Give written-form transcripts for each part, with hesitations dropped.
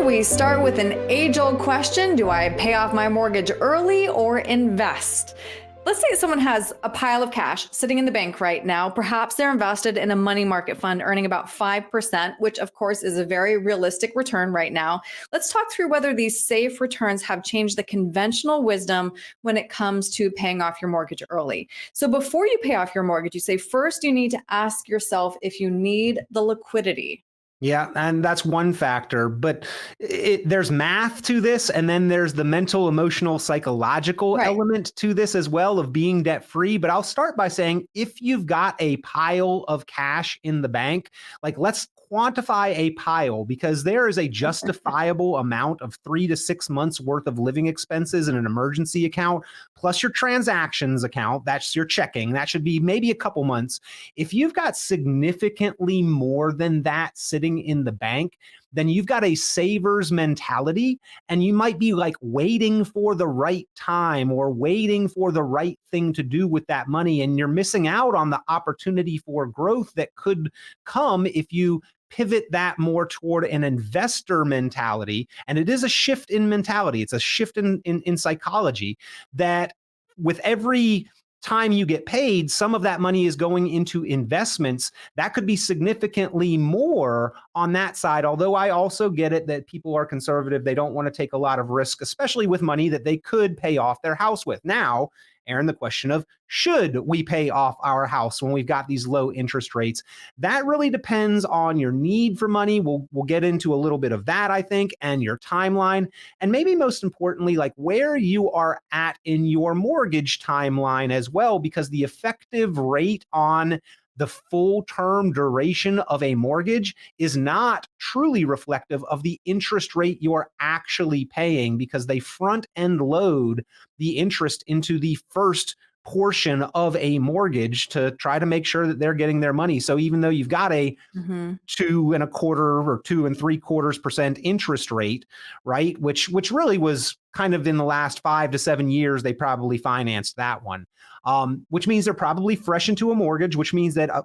we start with an age-old question. Do I pay off my mortgage early or invest? Let's say someone has a pile of cash sitting in the bank right now. Perhaps they're invested in a money market fund earning about 5%, which of course is a very realistic return right now. Let's talk through whether these safe returns have changed the conventional wisdom when it comes to paying off your mortgage early. So before you pay off your mortgage, you say first you need to ask yourself if you need the liquidity. Yeah, and that's one factor, but there's math to this, and then there's the mental, emotional, psychological Right. element to this as well of being debt free. But I'll start by saying if you've got a pile of cash in the bank, like let's quantify a pile because there is a justifiable amount of 3 to 6 months worth of living expenses in an emergency account, plus your transactions account. That's your checking. That should be maybe a couple months. If you've got significantly more than that sitting in the bank, then you've got a saver's mentality and you might be like waiting for the right time or waiting for the right thing to do with that money. And you're missing out on the opportunity for growth that could come if you pivot that more toward an investor mentality. And it is a shift in mentality. It's a shift in psychology that with every time you get paid, some of that money is going into investments. That could be significantly more on that side. Although I also get it that people are conservative. They don't want to take a lot of risk, especially with money that they could pay off their house with. Now, Erin, the question of should we pay off our house when we've got these low interest rates? That really depends on your need for money. We'll get into a little bit of that, I think, and your timeline. And maybe most importantly, like where you are at in your mortgage timeline as well, because the effective rate on the full term duration of a mortgage is not truly reflective of the interest rate you're actually paying because they front end load the interest into the first portion of a mortgage to try to make sure that they're getting their money. So even though you've got a Mhm. 2.25 or 2.75% interest rate, right? Which really was kind of in the last 5 to 7 years, they probably financed that one. Which means they're probably fresh into a mortgage, which means that a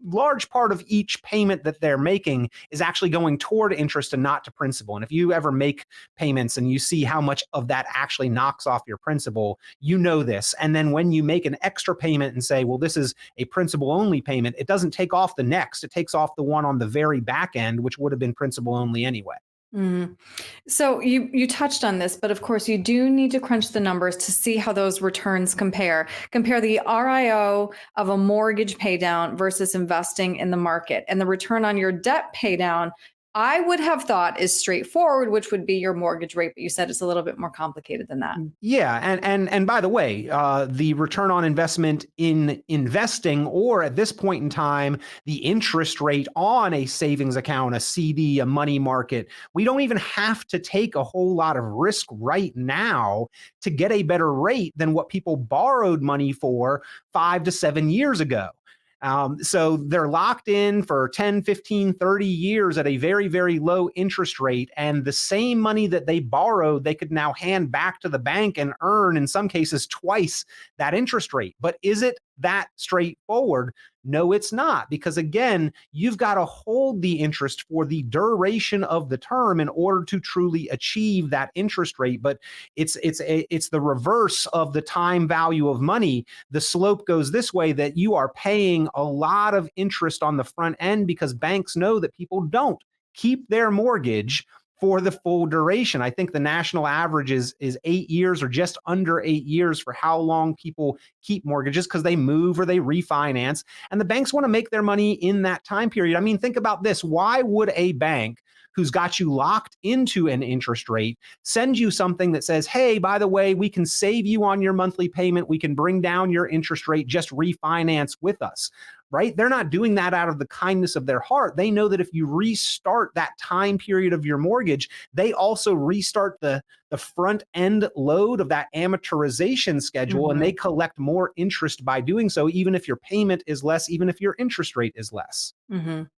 large part of each payment that they're making is actually going toward interest and not to principal. And if you ever make payments and you see how much of that actually knocks off your principal, you know this. And then when you make an extra payment and say, well, this is a principal only payment, it doesn't take off the next, it takes off the one on the very back end, which would have been principal only anyway. Mhm. So you touched on this, but of course you do need to crunch the numbers to see how those returns compare. Compare the RIO of a mortgage paydown versus investing in the market. And the return on your debt paydown, I would have thought is straightforward, which would be your mortgage rate, but you said it's a little bit more complicated than that. Yeah, and by the way, the return on investment in investing, or at this point in time, the interest rate on a savings account, a CD, a money market, we don't even have to take a whole lot of risk right now to get a better rate than what people borrowed money for 5 to 7 years ago. So they're locked in for 10, 15, 30 years at a very, very low interest rate. And the same money that they borrowed, they could now hand back to the bank and earn, in some cases, twice that interest rate. But is it that straightforward? No, it's not. Because again, you've got to hold the interest for the duration of the term in order to truly achieve that interest rate. But it's the reverse of the time value of money. The slope goes this way, that you are paying a lot of interest on the front end because banks know that people don't keep their mortgage for the full duration. I think the national average is 8 years or just under 8 years for how long people keep mortgages because they move or they refinance. And the banks want to make their money in that time period. I mean, think about this. Why would a bank who's got you locked into an interest rate send you something that says, hey, by the way, we can save you on your monthly payment. We can bring down your interest rate. Just refinance with us. Right? They're not doing that out of the kindness of their heart. They know that if you restart that time period of your mortgage, they also restart the front end load of that amortization schedule, and they collect more interest by doing so, even if your payment is less, even if your interest rate is less. Mhm.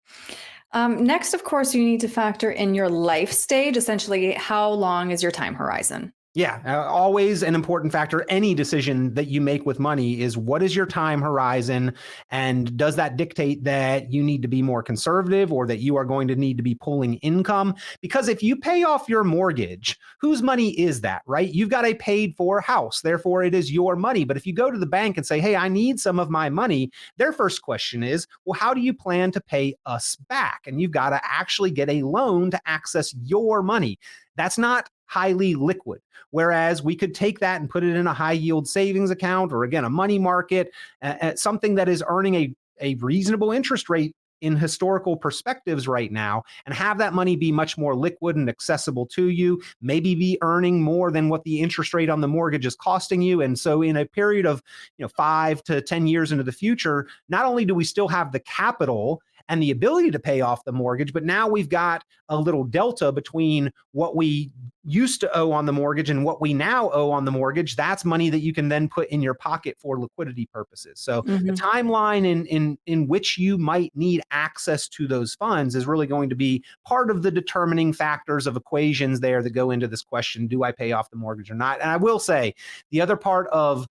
Next, of course, you need to factor in your life stage. Essentially, how long is your time horizon? Yeah, always an important factor. Any decision that you make with money is, what is your time horizon? And does that dictate that you need to be more conservative, or that you are going to need to be pulling income? Because if you pay off your mortgage, whose money is that, right? You've got a paid for house, therefore it is your money. But if you go to the bank and say, hey, I need some of my money, their first question is, well, how do you plan to pay us back? And you've got to actually get a loan to access your money. That's not highly liquid. Whereas we could take that and put it in a high yield savings account, or again, a money market, something that is earning a reasonable interest rate in historical perspectives right now, and have that money be much more liquid and accessible to you, maybe be earning more than what the interest rate on the mortgage is costing you. And so in a period of 5 to 10 years into the future, not only do we still have the capital and the ability to pay off the mortgage, but now we've got a little delta between what we used to owe on the mortgage and what we now owe on the mortgage. That's money that you can then put in your pocket for liquidity purposes. So the timeline in which you might need access to those funds is really going to be part of the determining factors of equations there that go into this question: do I pay off the mortgage or not? And I will say, the other part of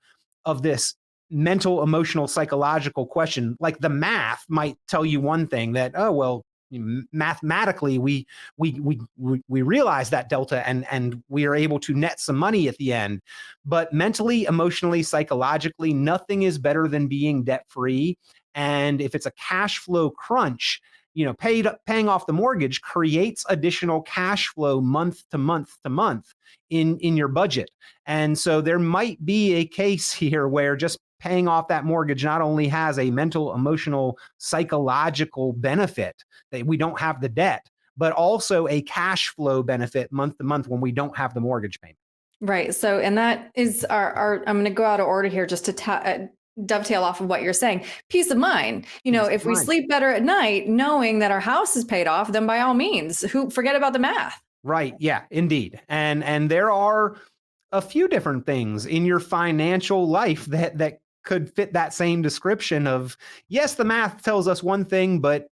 this mental, emotional, psychological question, like the math might tell you one thing, that, oh, well, mathematically we realize that delta, and we are able to net some money at the end. But mentally, emotionally, psychologically, nothing is better than being debt free. And if it's a cash flow crunch, paying off the mortgage creates additional cash flow month to month to month in your budget. And so there might be a case here where just paying off that mortgage not only has a mental, emotional, psychological benefit that we don't have the debt, but also a cash flow benefit month to month when we don't have the mortgage payment. Right. So, and that is our I'm going to go out of order here just to dovetail off of what you're saying. Peace of mind. If we sleep better at night knowing that our house is paid off, then by all means, forget about the math. Right. Yeah, indeed. And there are a few different things in your financial life that could fit that same description of, yes, the math tells us one thing, but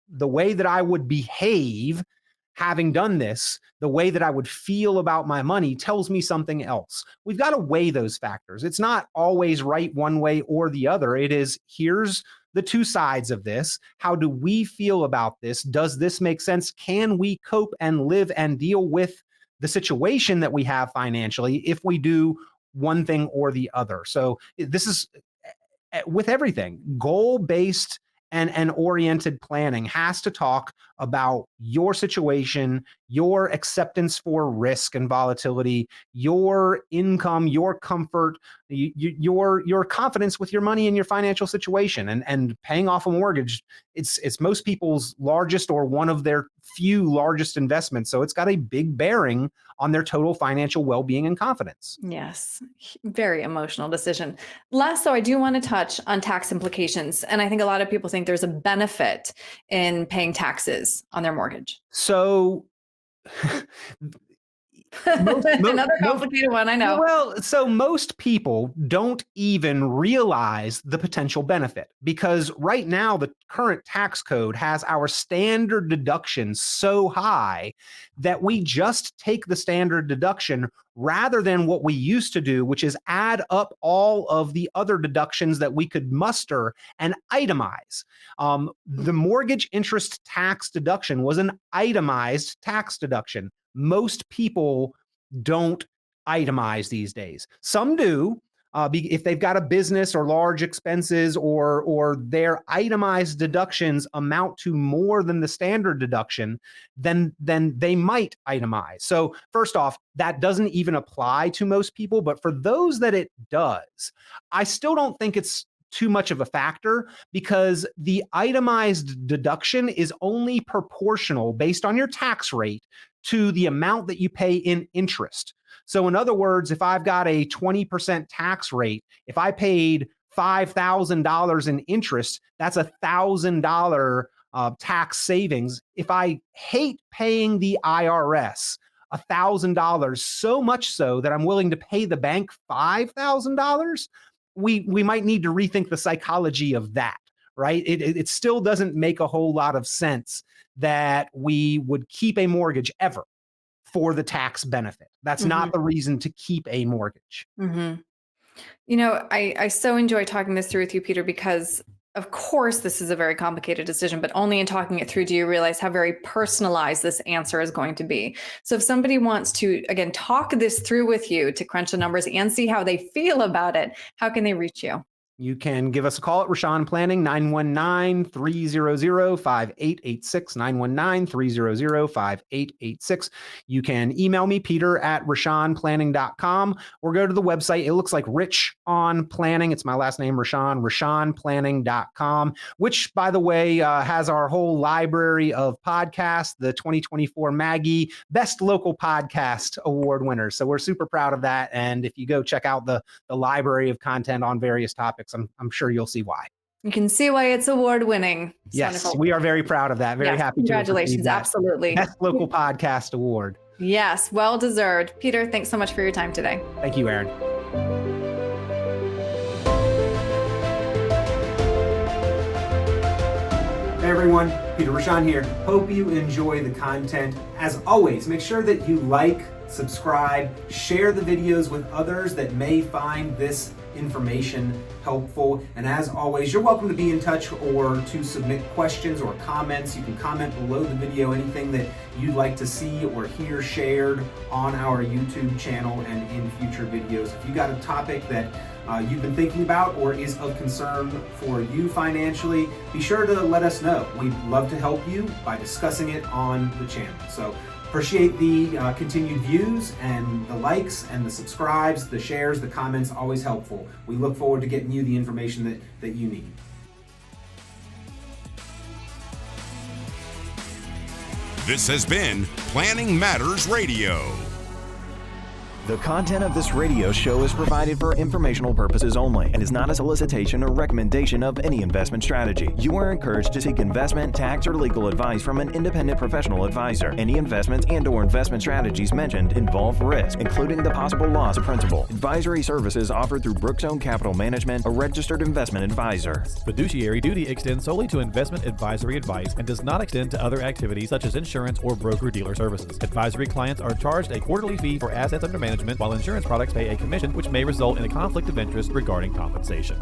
the way that I would behave having done this, the way that I would feel about my money tells me something else. We've got to weigh those factors. It's not always right one way or the other. It is, here's the two sides of this. How do we feel about this? Does this make sense? Can we cope and live and deal with the situation that we have financially if we do one thing or the other? So this is with everything. Goal-based and oriented planning has to talk about your situation, your acceptance for risk and volatility, your income, your comfort, your confidence with your money and your financial situation. And paying off a mortgage, it's most people's largest or one of their few largest investments. So it's got a big bearing on their total financial well-being and confidence. Yes, very emotional decision. Last, though, I do want to touch on tax implications. And I think a lot of people think there's a benefit in paying taxes on their mortgage. So another complicated one, I know. Well, so most people don't even realize the potential benefit, because right now the current tax code has our standard deduction so high that we just take the standard deduction rather than what we used to do, which is add up all of the other deductions that we could muster and itemize. The mortgage interest tax deduction was an itemized tax deduction. Most people don't itemize these days. Some do, if they've got a business or large expenses, or their itemized deductions amount to more than the standard deduction, then they might itemize. So first off, that doesn't even apply to most people, but for those that it does, I still don't think it's too much of a factor, because the itemized deduction is only proportional based on your tax rate to the amount that you pay in interest. So in other words, if I've got a 20% tax rate, if I paid $5,000 in interest, that's $1,000 tax savings. If I hate paying the IRS $1,000, so much so that I'm willing to pay the bank $5,000, we might need to rethink the psychology of that, right? It still doesn't make a whole lot of sense that we would keep a mortgage ever for the tax benefit. That's not the reason to keep a mortgage. You know, I so enjoy talking this through with you, Peter, because of course this is a very complicated decision, but only in talking it through do you realize how very personalized this answer is going to be. So if somebody wants to, again, talk this through with you to crunch the numbers and see how they feel about it, how can they reach you? You can give us a call at Richon Planning, 919-300-5886, 919-300-5886. You can email me, Peter at richonplanning.com, or go to the website. It looks like Richon Planning. It's my last name, Richon, richonplanning.com, which, by the way, has our whole library of podcasts, the 2024 Maggie Best Local Podcast Award winners. So we're super proud of that. And if you go check out the library of content on various topics, I'm sure you'll see why. You can see why it's award winning. Yes, wonderful. we are very proud of that. Very happy. Congratulations. Absolutely. Best Local Podcast Award. Yes, well deserved. Peter, thanks so much for your time today. Thank you, Erin. Hey everyone, Peter Richon here. Hope you enjoy the content. As always, make sure that you like, subscribe, share the videos with others that may find this information helpful. And as always, you're welcome to be in touch or to submit questions or comments. You can comment below the video anything that you'd like to see or hear shared on our YouTube channel and in future videos. If you got a topic that you've been thinking about or is of concern for you financially, be sure to let us know. We'd love to help you by discussing it on the channel. So appreciate the continued views and the likes and the subscribes, the shares, the comments, always helpful. We look forward to getting you the information that you need. This has been Planning Matters Radio. The content of this radio show is provided for informational purposes only and is not a solicitation or recommendation of any investment strategy. You are encouraged to seek investment, tax, or legal advice from an independent professional advisor. Any investments and/or investment strategies mentioned involve risk, including the possible loss of principal. Advisory services offered through Brookzone Capital Management, a registered investment advisor. Fiduciary duty extends solely to investment advisory advice and does not extend to other activities such as insurance or broker-dealer services. Advisory clients are charged a quarterly fee for assets under management, while insurance products pay a commission, which may result in a conflict of interest regarding compensation.